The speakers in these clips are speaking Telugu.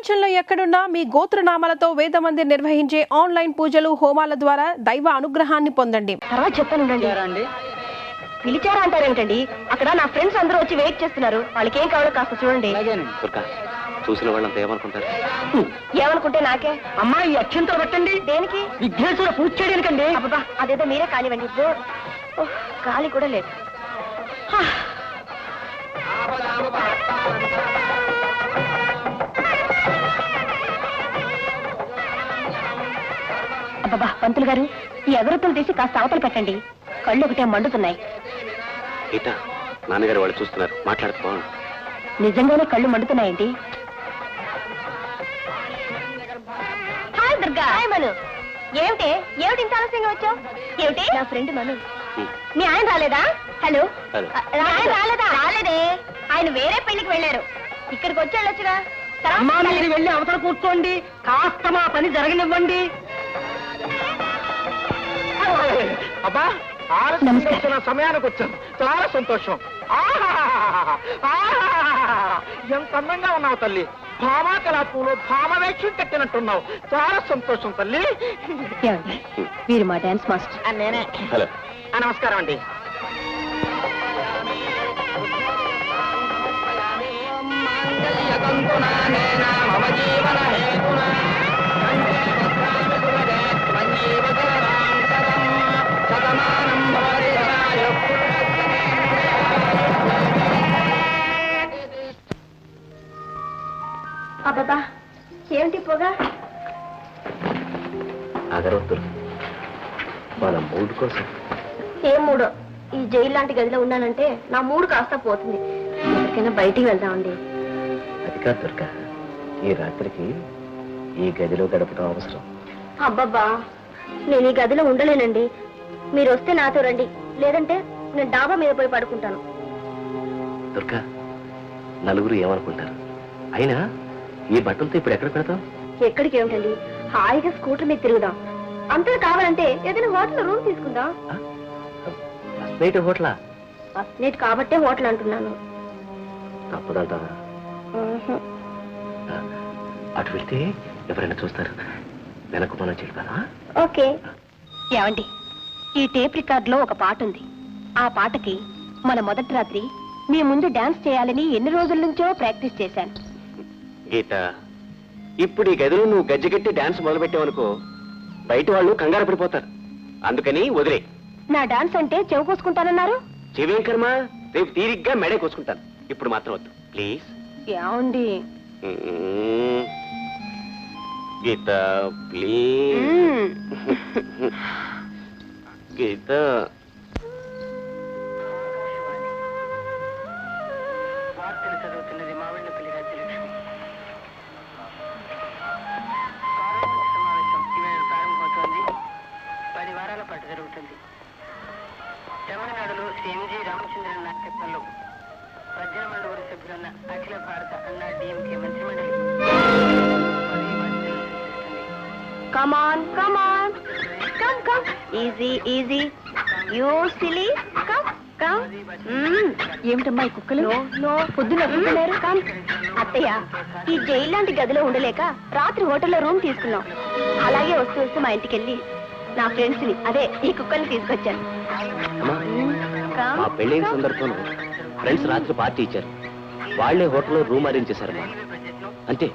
ప్రపంచంలో ఎక్కడున్నా మీ గోత్రనామాలతో వేదమందిర్ నిర్వహించే ఆన్లైన్ పూజలు హోమాల ద్వారా దైవ అనుగ్రహాన్ని పొందండి. తర్వాత చెప్పానండి. పిలిచారా అంటారేంటండి? అక్కడ నా ఫ్రెండ్స్ అందరూ వచ్చి వెయిట్ చేస్తున్నారు. వాళ్ళకి ఏం కావాలో కాస్త చూడండి. చూసిన వాళ్ళంతా ఏమనుకుంటారు? ఏమనుకుంటే నాకే. అమ్మా ఈ అక్షంతో పెట్టండి. దేనికి? విఘ్నేశ్వర పూజ చేయడానికండి. అబ్బా అదేదో మీరే కానివ్వండి. గాలి కూడా లేదు. అబ్బా పంతులు గారు, ఈ అగరత్తులు తీసి కాస్త అవతలు పెట్టండి. కళ్ళు ఒకటే మండుతున్నాయి. నాన్నగారు వాళ్ళు చూస్తున్నారు, మాట్లాడుకో. నిజంగానే కళ్ళు మండుతున్నాయండి. హాయ్ దుర్గా. హాయ్ మను. ఏమిటి ఇంత ఆలస్యంగా వచ్చావు? ఏమిటి? నా ఫ్రెండ్ మను. మీ ఆయన రాలేదా? హలో. ఆయన రాలేదా? రాలేదే. ఆయన వేరే పెళ్లికి వెళ్ళారు. ఇక్కడికి వచ్చి వెళ్ళొచ్చుగా. అమ్మా మీరు వెళ్ళి అవతల కూర్చోండి. కాస్త మా పని జరగనివ్వండి. అబ్బా ఆలస్యం సమయానికి వచ్చాను. చాలా సంతోషం. ఎంత అందంగా ఉన్నావు తల్లి. భామా కళాపూలో భామవేక్షం కట్టినట్టున్నావు. చాలా సంతోషం తల్లి. వీరు మా డాన్స్ మాస్టర్. నేనే. హలో. నమస్కారం అండి. అబ్బా ఏమిటి పొగ? అగరవత్తులు మన మూడు కోసం. ఏం మూడో? ఈ జైలు లాంటి గదిలో ఉన్నానంటే నా మూడు కాస్త పోతుంది. ఎక్కడికైనా బయటికి వెళ్దామండి. అది కాదు దుర్గా, ఈ రాత్రికి ఈ గదిలో గడపడం అవసరం. అబ్బబ్బా నేను ఈ గదిలో ఉండలేనండి. మీరు వస్తే నాతో రండి, లేదంటే నేను డాబా మీద పోయి పడుకుంటాను. దుర్గా, నలుగురు ఏమనుకుంటారు? అయినా ఈ బట్టలతో ఇప్పుడు ఎక్కడ పెడతాం? ఎక్కడికి ఏమిటండి, హాయిగా స్కూటర్ మీద తిరుగుదాం. అంతా కావాలంటే ఏదైనా హోటల్ రూమ్ తీసుకుందాం. నైట్ హోటలా? ఫస్ట్ నైట్ కాబట్టే హోటల్ అంటున్నాను. తప్పదంటావా? అటు వెళ్తే ఎవరైనా చూస్తారు. వెనక్కు మనం చెల్పాలా? ఓకే. ఏమండి, ఈ టేప్ రికార్డ్ లో ఒక పాట ఉంది. ఆ పాటకి మన మొదటి రాత్రి మీ ముందు డాన్స్ చేయాలని ఎన్ని రోజుల నుంచో ప్రాక్టీస్ చేశాను. గీత, ఇప్పుడు ఈ గదిలో నువ్వు గజ్జెగట్టి డాన్స్ మొదలుపెట్టావనుకో, బయట వాళ్ళు కంగారు పడిపోతారు. అందుకని వదిలే. నా డాన్స్ అంటే చెవు కోసుకుంటానన్నారు. చెవేం కర్మ, రేపు తీరిగ్గా మెడే కోసుకుంటాను. ఇప్పుడు మాత్రం వద్దు ప్లీజ్. ఏమండి? గీత ప్లీజ్. గీత చదువుతున్నది మావిళ్ళపల్లి రాజ్యలక్ష్మి. సమావేశం ఈవేళ ప్రారంభమవుతోంది. 10 వారాల పాటు జరుగుతుంది. తమిళనాడులో శ్రీ ఎంజి రామచంద్రన్ నాయకత్వంలో 18 మంది సభ్యులున్న అఖిల భారత అన్నా డిఎంకే మంత్రిమండలి Come on, come on. Come, come. Easy, easy. You silly. Come, come. ఏమిటమ్మా ఈ కుక్కలు? నో పొద్దున కుక్కలేరు. కమ్. అత్తయ్య, ఈ జైలు లాంటి గదిలో ఉండలేక రాత్రి హోటల్లో రూమ్ తీసుకున్నాం. అలాగే వస్తూ మా ఇంటికి వెళ్ళి నా ఫ్రెండ్స్ ని, అదే ఈ కుక్కల్ని తీసుకొచ్చాను. మా పెళ్ళైన సందర్భంలో ఫ్రెండ్స్ రాత్రి పార్టీ ఇచ్చారు. వాళ్లే హోటల్లో రూమ్ అరేంజ్ చేశారమ్మా. అంతే.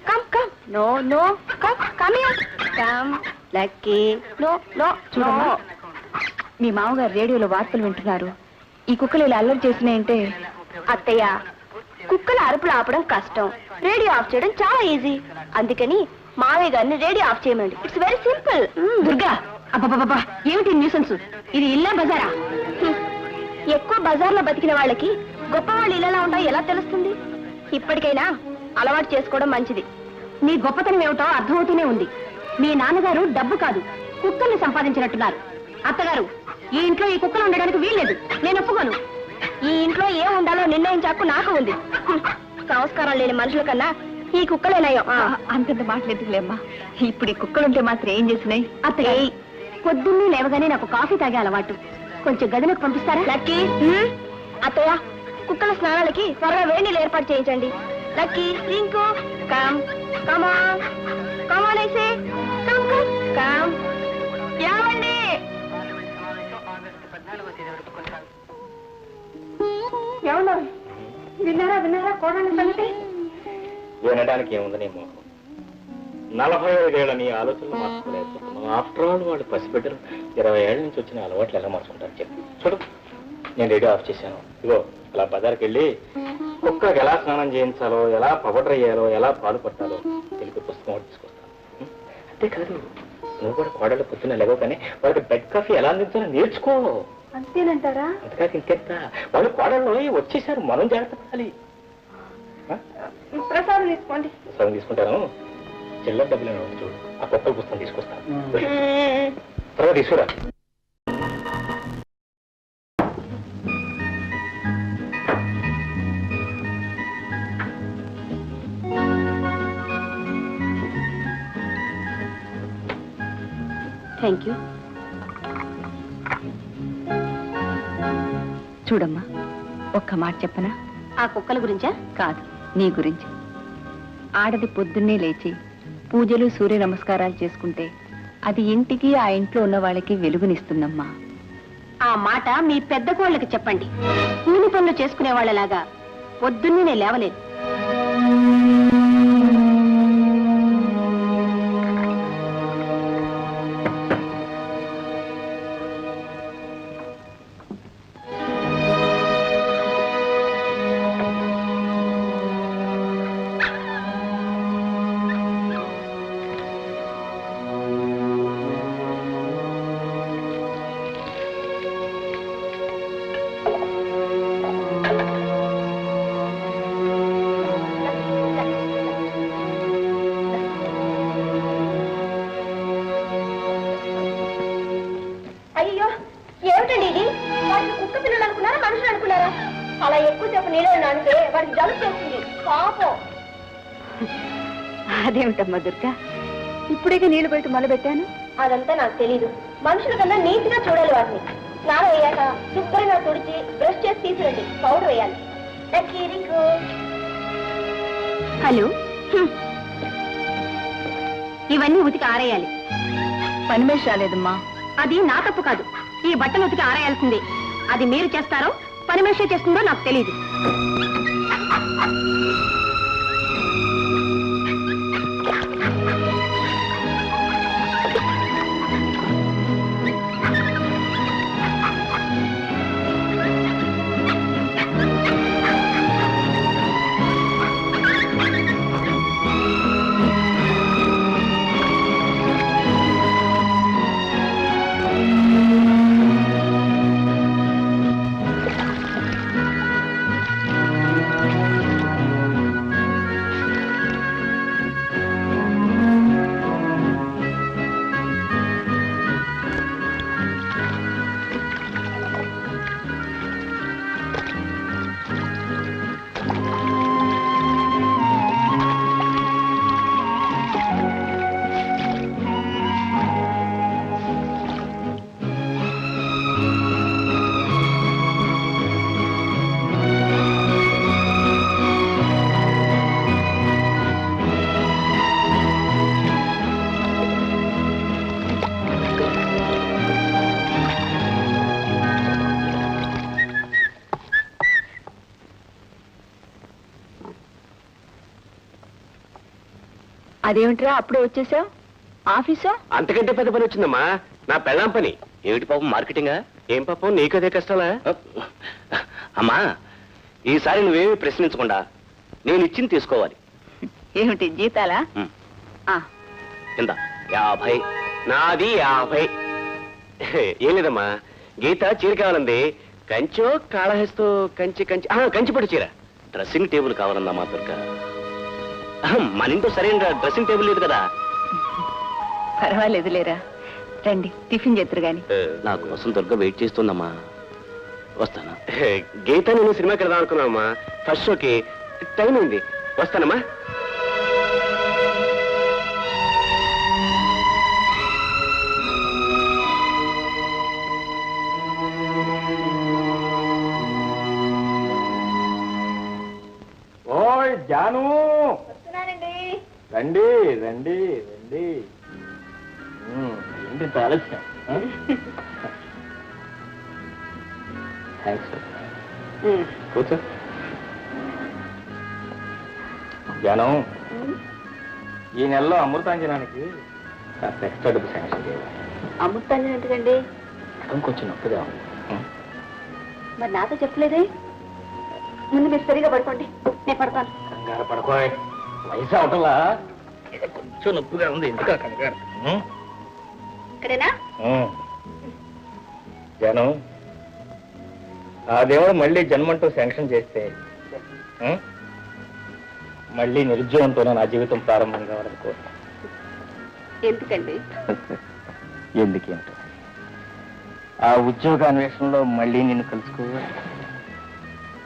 Come come. No no come come here. Come Lucky. No no no. మీ మామగారు రేడియోలో వార్తలు వింటున్నారు. ఈ కుక్కలు ఇలా అల్లరి చేసినాయంటే. అత్తయ్య, కుక్కల అరుపులు ఆపడం కష్టం, రేడియో ఆఫ్ చేయడం చాలా ఈజీ. అందుకని మావయ్య గారిని రేడియో ఆఫ్ చేయమండి. It's very simple. దుర్గా, అబ్బబ్బబ్బా ఏమిటి న్యూసెన్స్? ఇది ఇల్లా బజారా? ఎక్కువ బజార్లో బతికిన వాళ్ళకి గొప్ప వాళ్ళు ఇళ్ళలా ఉంటాయో ఎలా తెలుస్తుంది? ఇప్పటికైనా అలవాటు చేసుకోవడం మంచిది. నీ గొప్పతనం ఏమిటో అర్థమవుతూనే ఉంది. మీ నాన్నగారు డబ్బు కాదు, కుక్కల్ని సంపాదించినట్టున్నారు. అత్తగారు, ఈ ఇంట్లో ఈ కుక్కలు ఉండడానికి వీల్లేదు. నేను ఒప్పుకోను. ఈ ఇంట్లో ఏం ఉండాలో నిర్ణయించాకు నాకు ఉంది. సంస్కారం లేని మనుషుల కన్నా ఈ కుక్కలేనాయో. అంతంత మాట్లాడుతులేమ్మా. ఇప్పుడు ఈ కుక్కలుంటే మాత్రం ఏం చేసినాయి? అత్తయ్య, పొద్దున్నే లేవగానే నాకు కాఫీ తాగే అలవాటు. కొంచెం గదిలోకి పంపిస్తారా? లక్కీ. అత్తయ్య, కుక్కల స్నానాలకి త్వరగా వేడి నీళ్ళు ఏర్పాటు చేయించండి. లక్కీ, రింకు, కమ్ కమాన్ కమాన్ ఐసే కమ్ కమ్ కమ్. ఏమండి? ఏమన్నా విన్నారా కోడళ్ళ సంగతి? వినడానికి ఏముంది నీ మోహం? 45 ఏళ్ల నీ ఆలోచనలు మార్చుకోలేకపోతున్నావు. ఆఫ్టర్ ఆల్ వాడు పసిబిడ్డలు 20 ఏళ్ల నుంచి వచ్చిన అలవాట్లు ఎలా మార్చుకుంటారు చెప్పి చూడు. నేను రేడియో ఆఫ్ చేశాను. ఇగో అలా బజార్కి వెళ్ళి కుక్కకి ఎలా స్నానం చేయించాలో, ఎలా పౌడర్ వేయాలో, ఎలా పాలు పట్టాలో తెలిపి పుస్తకం ఒకటి తీసుకొస్తాను. అంతేకాదు, నువ్వు కూడా కోడళ్ళు పొద్దున్న లేవో కానీ వాళ్ళకి బెడ్ కాఫీ ఎలా అందించాలో నేర్చుకో. అంతేనంటారా? అంతేకాదు ఇంకెంత, వాళ్ళు కోడళ్ళు వచ్చేసారు, మనం జాగ్రత్త పడాలి. ప్రసాదం తీసుకోండి. ప్రసాదం తీసుకుంటాను. చిల్లర డబ్బులు చూడు, ఆ కొత్త పుస్తకం తీసుకొస్తాను. త్వరగా తీసుకురా. Thank you. చూడమ్మా, ఒక్క మాట చెప్పనా? ఆ కుక్కల గురించా? కాదు, నీ గురించి. ఆడది పొద్దున్నే లేచి పూజలు, సూర్య నమస్కారాలు చేసుకుంటే అది ఇంటికి, ఆ ఇంట్లో ఉన్న వాళ్ళకి వెలుగునిస్తుందమ్మా. ఆ మాట మీ పెద్ద కోళ్ళకి చెప్పండి. కూలి పనులు చేసుకునే వాళ్ళలాగా పొద్దున్నే లేవలేదు. అయ్యో, ఏమిటండి ఇది? వాటిని కుక్క పిల్లలు అనుకున్నారా, మనుషులు అనుకున్నారా? అలా ఎక్కువసేపు నీళ్ళు నానితే వాటికి జలుబు చేస్తుంది పాపం. అదేమిటమ్మా దుర్గా, ఇప్పుడే నీళ్లు పెట్టి మొదలుపెట్టాను. అదంతా నాకు తెలీదు. మనుషుల కన్నా నీట్గా చూడాలి వాటిని. స్నానం అయ్యాక శుభ్రంగా తుడిచి బ్రష్ చేసి తీసుకురండి. పౌడర్ వేయాలి. హలో, ఇవన్నీ ఉతికి ఆరేయాలి. పనిమేష్ రాలేదమ్మా. అది నా తప్పు కాదు. ఈ బట్టలు ఉతికి ఆరేయాల్సిందే. అది మీరు చేస్తారో పనిమేషే చేస్తుందో నాకు తెలియదు. అదేమిట్రా అప్పుడే వచ్చేసావు? ఆఫీసా? అంతకంటే పెద్ద పని వచ్చిందమ్మా, నా పెళ్ళాం పని. ఏమిటి పాపం, మార్కెటింగా? ఏం పాపం నీకు అదే కష్టాలా? అమ్మా, ఈసారి నువ్వేమీ ప్రశ్నించకుండా నేను ఇచ్చింది తీసుకోవాలి. ఏమిటి జీతాలా? కింద 50, నాది 50. ఏం లేదమ్మా, గీత చీర కావాలంది. కంచో కాళహస్తో కంచి పట్టు చీర. డ్రెస్సింగ్ టేబుల్ కావాలందా మా దుర్గా. మన ఇంట్లో సరైన డ్రెస్సింగ్ టేబుల్ లేదు కదా. పర్వాలేదు లేరా, రండి టిఫిన్ చేద్దరు గాని. నా కోసం దుర్గా వెయిట్ చేస్తుందమ్మా, వస్తానా? గీత నేను సినిమాకి వెళ్దాం అనుకున్నామమ్మా, ఫస్ట్ షోకి టైం ఉంది, వస్తానమ్మా. జాను రండి రండి రండి ఏంటి ఇంత ఆలస్యం థ్యాంక్స్ కూర్చో జాను ఈ నెలలో అమృతాంజనానికి కాస్త ఎక్స్ట్రా డబ్బు శాంక్షన్ చేయాలి. అమృతాంజన్ ఎందుకండి? కొంచెం నొప్పిగా ఉంది. మరి నాతో చెప్పలేదే. ముందు మీరు సరిగా పడుకోండి, నేను పడతాను. కంగారు పడుకోయ్, వయసు అవటంలా కొంచెం నొప్పిగా ఉంది. ఎందుకా కంగారు? ఇక్కడేనా? జనం ఆ దేవుడు మళ్ళీ జన్మంటూ శాంక్షన్ చేస్తే మళ్ళీ నిరుద్యోగంతోనే నా జీవితం ప్రారంభం కావాలనుకో. ఎందుకండి? ఎందుకేంటో ఆ ఉద్యోగాన్వేషణలో మళ్ళీ నిన్ను కలుసుకోవాలి.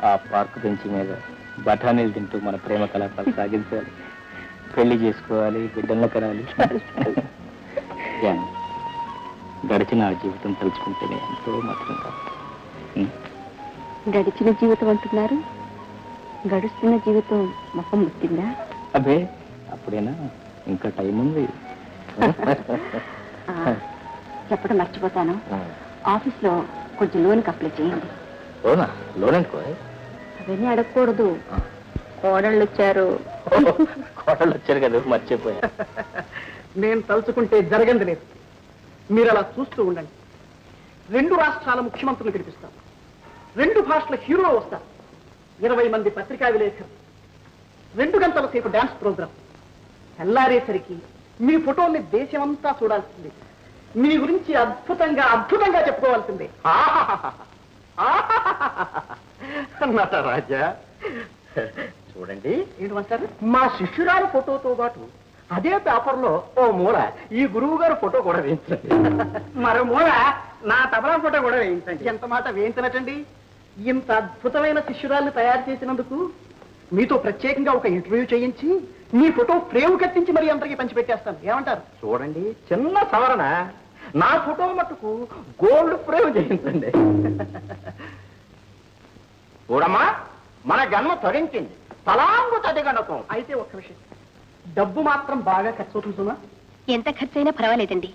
ఆ పార్కు బెంచి మీద బఠానీలు తింటూ మన ప్రేమ కలాపాలు సాగించాలి. పెళ్లి చేసుకోవాలి, బిడ్డలను కనాలి. గడిచిన ఆ జీవితం తలుచుకుంటేనే ఎంతో మాత్రం కాదు. గడిచిన జీవితం అంటున్నారు, గడుస్తున్న జీవితం మొహం ముట్టిందా? అబ్బే అప్పుడేనా, ఇంకా టైం ఉంది. చెప్పడం మర్చిపోతాను, ఆఫీస్లో కొంచెం లోన్కి అప్లై చేయండి. లోనా? లోన్ అనుకో. అవన్నీ అడగకూడదు, కోడళ్ళు వచ్చారు. కోటలు వచ్చారు కదా, మర్చిపోయా. నేను తలుచుకుంటే జరగంది లేదు. మీరు అలా చూస్తూ ఉండండి. 2 రాష్ట్రాల ముఖ్యమంత్రులు గెలిపిస్తారు, 2 భాషల హీరో వస్తారు, 20 మంది పత్రికా విలేకరులు, 2 గంటల సేపు డాన్స్ ప్రోగ్రాం. తెల్లారేసరికి మీ ఫోటోల్ని దేశమంతా చూడాల్సింది. మీ గురించి అద్భుతంగా అద్భుతంగా చెప్పుకోవాల్సిందే. నటరాజా చూడండి, ఏంటంటారు, మా శిష్యురాలు ఫోటోతో పాటు అదే పేపర్లో ఓ మూల ఈ గురువు గారు ఫోటో కూడా వేయించండి. మరో మూల నా తబలా ఫోటో కూడా వేయించండి. ఎంత మాట వేయించనటండి. ఇంత అద్భుతమైన శిష్యురాల్ని తయారు చేసినందుకు మీతో ప్రత్యేకంగా ఒక ఇంటర్వ్యూ చేయించి మీ ఫోటో ఫ్రేమ్ కట్టించి మరీ అందరికీ పంచిపెట్టేస్తాను. ఏమంటారు? చూడండి, చిన్న సవరణ, నా ఫోటో మట్టుకు గోల్డ్ ఫ్రేమ్ చేయించండి. చూడమ్మా, మన జన్మ తరించింది, తలాంగు తదిగణకం. అయితే ఒక్క విషయం, డబ్బు మాత్రం బాగా ఖర్చు అవుతుందా? ఎంత ఖర్చైనా పర్వాలేదండి,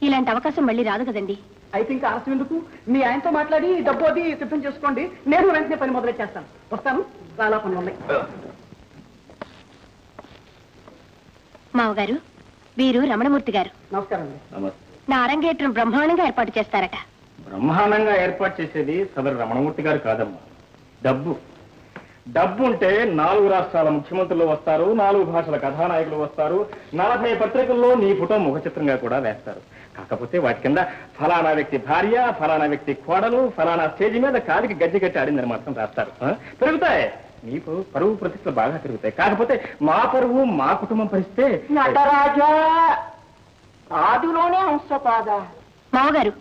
ఇలాంటి అవకాశం మళ్ళీ రాదు కదండి. అయితే ఇంకా ఆలస్యం ఎందుకు, మీ ఆయనతో మాట్లాడి డబ్బు అది సిద్ధం చేసుకోండి. నేను వెంటనే పని మొదలెట్టేస్తాను. వస్తాను, చాలా పనులు ఉన్నాయి. మావగారు, వీరు రమణమూర్తి గారు. నమస్కారం అండి. నమస్తే. నా అరంగేట్రం బ్రహ్మాండంగా ఏర్పాటు చేస్తారట. బ్రహ్మాండంగా ఏర్పాటు చేసేది సదరు రమణమూర్తి గారు కాదమ్మా, డబ్బు. డబ్బు ఉంటే 4 రాష్ట్రాల ముఖ్యమంత్రులు వస్తారు, 4 భాషల కథానాయకులు వస్తారు, 40 పత్రికల్లో నీ ఫోటో ముఖ చిత్రంగా కూడా వేస్తారు. కాకపోతే వాటి కింద ఫలానా వ్యక్తి భార్య, ఫలానా వ్యక్తి కోడలు, ఫలానా స్టేజ్ మీద కాలికి గజ్జి కట్టి ఆడిందని మాత్రం రాస్తారు. పెరుగుతాయి, నీకు పరువు ప్రతిష్టలు బాగా పెరుగుతాయి. కాకపోతే మా పరువు, మా కుటుంబం పరిస్థితే. నటరాజా ఆదిలోనే హంసపాద. మావగారు,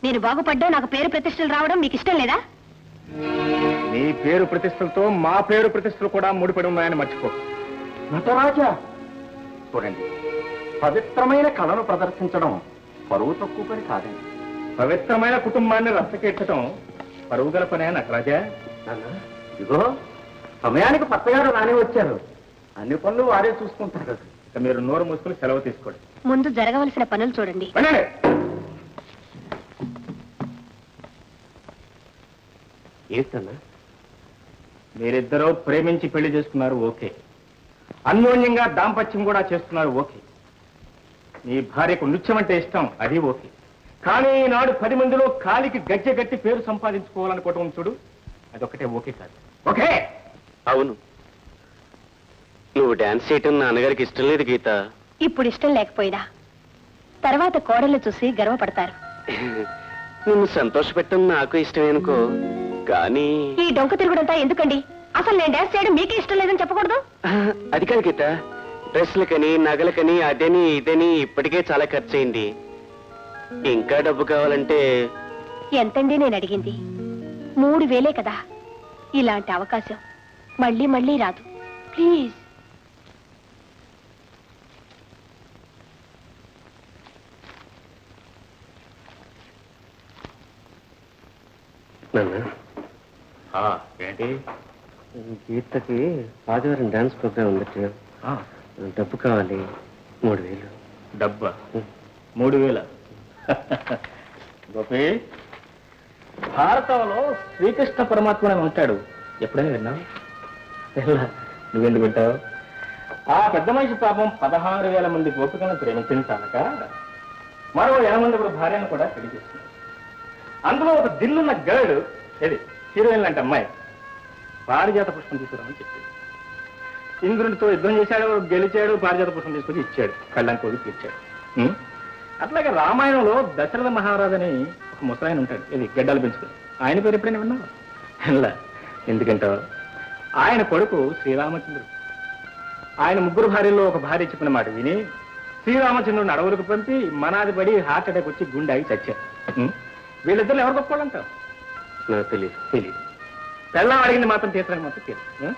నేను బాగుపడ్డా నాకు పేరు ప్రతిష్టలు రావడం మీకు ఇష్టం లేదా? నీ పేరు ప్రతిష్టలతో మా పేరు ప్రతిష్టలు కూడా ముడిపడి ఉన్నాయని మర్చిపో. నటరాజా, చూడండి, పవిత్రమైన కళను ప్రదర్శించడం పరువు తక్కువ పని కాదండి. పవిత్రమైన కుటుంబాన్ని రచ్చకెట్టడం పరుగుదల పనే నటరాజా. ఇదిగో, సమయానికి పత్తగారు రాని వచ్చారు, అన్ని పనులు వారే చూసుకుంటారు. ఇక మీరు నోరు మూసుకుని సెలవు తీసుకోండి. ముందు జరగవలసిన పనులు చూడండి. వెళ్ళండి. ఏంటన్నా? మీరిద్దరూ ప్రేమించి పెళ్లి చేసుకున్నారు, ఓకే. అన్యోన్యంగా దాంపత్యం కూడా చేస్తున్నారు, ఓకే. నీ భార్యకు నృత్యం అంటే ఇష్టం, అది ఓకే. కానీ ఈనాడు 10 మందిలో కాలికి గజ్జె గట్టి పేరు సంపాదించుకోవాలనుకోవటం చూడు, అదొక్కటే ఓకే కాదు. ఓకే? అవును, నువ్వు డాన్స్ చేయటం నాన్నగారికి ఇష్టం లేదు గీత. ఇప్పుడు ఇష్టం లేకపోయినా తర్వాత కోడళ్ళు చూసి గర్వపడతారు. నిన్ను సంతోషపెట్టడం నాకు ఇష్టమే అనుకో, కానీ ఈ డొంక తిరుగుడంతా ఎందుకండి? అసలు నేను డాన్స్ చేయడం మీకే ఇష్టం లేదని చెప్పకూడదు. అది కాదు గీత, డ్రెస్లకని నగలకని అదని ఇదని ఇప్పటికే చాలా ఖర్చు అయింది. ఇంకా డబ్బు కావాలంటే ఎంతండి నేను అడిగింది? 3000 కదా. ఇలాంటి అవకాశం మళ్ళీ మళ్ళీ రాదు. ప్లీజ్. నాన్న, ఏంటి గీతకి ఆదివారం డాన్స్ ప్రోగ్రామ్ ఉంది. డబ్బు కావాలి 3000. డబ్బా 3000? గోపి, భారతంలో శ్రీకృష్ణ పరమాత్ముడు ఉంటాడు, ఎప్పుడైనా విన్నావు? నువ్వెందుకు వింటావు? ఆ పెద్ద మనిషి పాపం 16,000 మంది గోపికలను ప్రేమించిన చాలక మరో 8 మంది భార్యను కూడా పెళ్లి చేస్తున్నాడు. అందులో ఒక దిల్లున్న గర్డ్, ఏది హీరోయిన్ లాంటి అమ్మాయి, పారిజాత పుష్పం తీసుకురామని చెప్పింది. ఇంద్రుడితో యుద్ధం చేశాడు, గెలిచాడు, పారిజాత పుష్పం తీసుకొచ్చి ఇచ్చాడు, కళ్ళని కోరి తీర్చాడు. అట్లాగే రామాయణంలో దశరథ మహారాజు అని ఒక ముసలాయన ఉంటాడు, ఇది గడ్డాలు పెంచుకుని. ఆయన పేరు ఎప్పుడైనా విన్నావు? ఇలా ఎందుకంటావు? ఆయన కొడుకు శ్రీరామచంద్రుడు. ఆయన 3 భార్యల్లో ఒక భార్య చెప్పిన మాట విని శ్రీరామచంద్రుడిని అడవులకు పంపి మనాది పడి హార్ట్ అటాక్ వచ్చి గుండె ఆగి చచ్చారు. వీళ్ళిద్దరు ఎవరు గొప్పవాళ్ళంటావు? నాకు తెలియదు. పెళ్ళం అడిగింది మాత్రం తీర్చడానికి మాత్రం తెలుసు.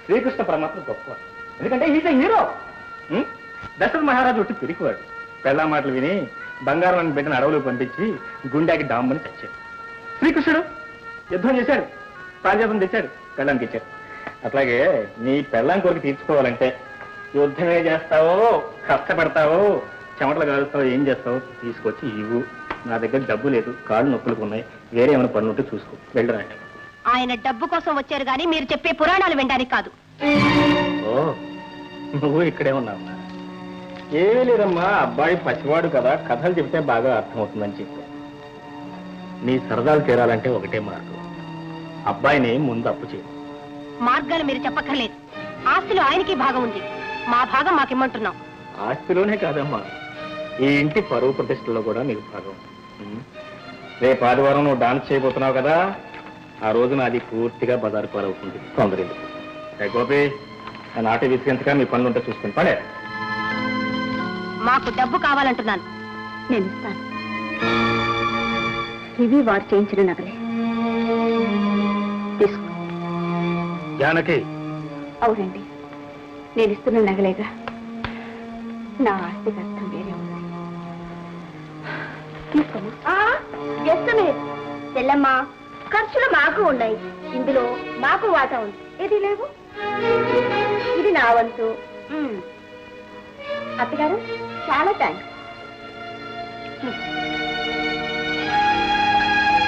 శ్రీకృష్ణ పరమాత్మ గొప్పవాడు, ఎందుకంటే ఈజ్ హీరో. దశరథ మహారాజు ఒట్టి పిరికివాడు. పెళ్ళం మాటలు విని బంగారం బిడ్డను అడవులకు పంపించి గుండెకి డాంబని చచ్చాడు. శ్రీకృష్ణుడు యుద్ధం చేశాడు, పారిజాతం తెచ్చాడు, పెళ్ళానికి ఇచ్చాడు. అట్లాగే నీ పెళ్ళాం కోరిక తీర్చుకోవాలంటే యుద్ధమే చేస్తావో, కష్టపడతావో, చెమటలు కాలుస్తావో, ఏం చేస్తావో తీసుకొచ్చి ఇవ్వు. నా దగ్గర డబ్బు లేదు, కాళ్ళు నొప్పులకు ఉన్నాయి, వేరే ఏమైనా పనులు ఉంటే చూసుకో, వెళ్ళరా. ఆయన డబ్బు కోసం వచ్చారు కానీ మీరు చెప్పే పురాణాలు వినడానికి కాదు. ఓ, నువ్వు ఇక్కడే ఉన్నావు. ఏమీ లేదమ్మా, అబ్బాయి పసివాడు కదా, కథలు చెప్తే బాగా అర్థమవుతుందని చెప్పి. నీ సరదాలు తీరాలంటే ఒకటే మార్గం, అబ్బాయిని ముందు అప్పు చేయి. మార్గాలు మీరు చెప్పక్కర్లేదు. ఆస్తిలో ఆయనకి భాగం ఉంది, మా భాగం మాకిమ్మంటున్నాం. ఆస్తిలోనే కాదమ్మా, ఈ ఇంటి పరువు ప్రతిష్టలో కూడా నీకు భాగం. రేపు ఆదివారం నువ్వు డాన్స్ చేయబోతున్నావు కదా, ఆ రోజున అది పూర్తిగా బజారు పాలవుతుంది. తొందర గోపి, నేను ఆట విసిగంతగా మీ పనులు ఉంటే చూసుకుని పడే. మాకు డబ్బు కావాలంటున్నాను. నేను ఇస్తాను. ఇవి వారు చేయించిన నగలే, తీసుకో. జానకి, అవునండి, నేను ఇస్తున్న నగలేగా. నా ఆస్తికి అర్థం వేరే ఉంది. తెల్లమ్మా, ఖర్చులు మాకు ఉన్నాయి, ఇందులో మాకు వాటా ఉంది. ఇది లేవు, ఇది నా వంతు. అత్తగారు చాలా థ్యాంక్స్.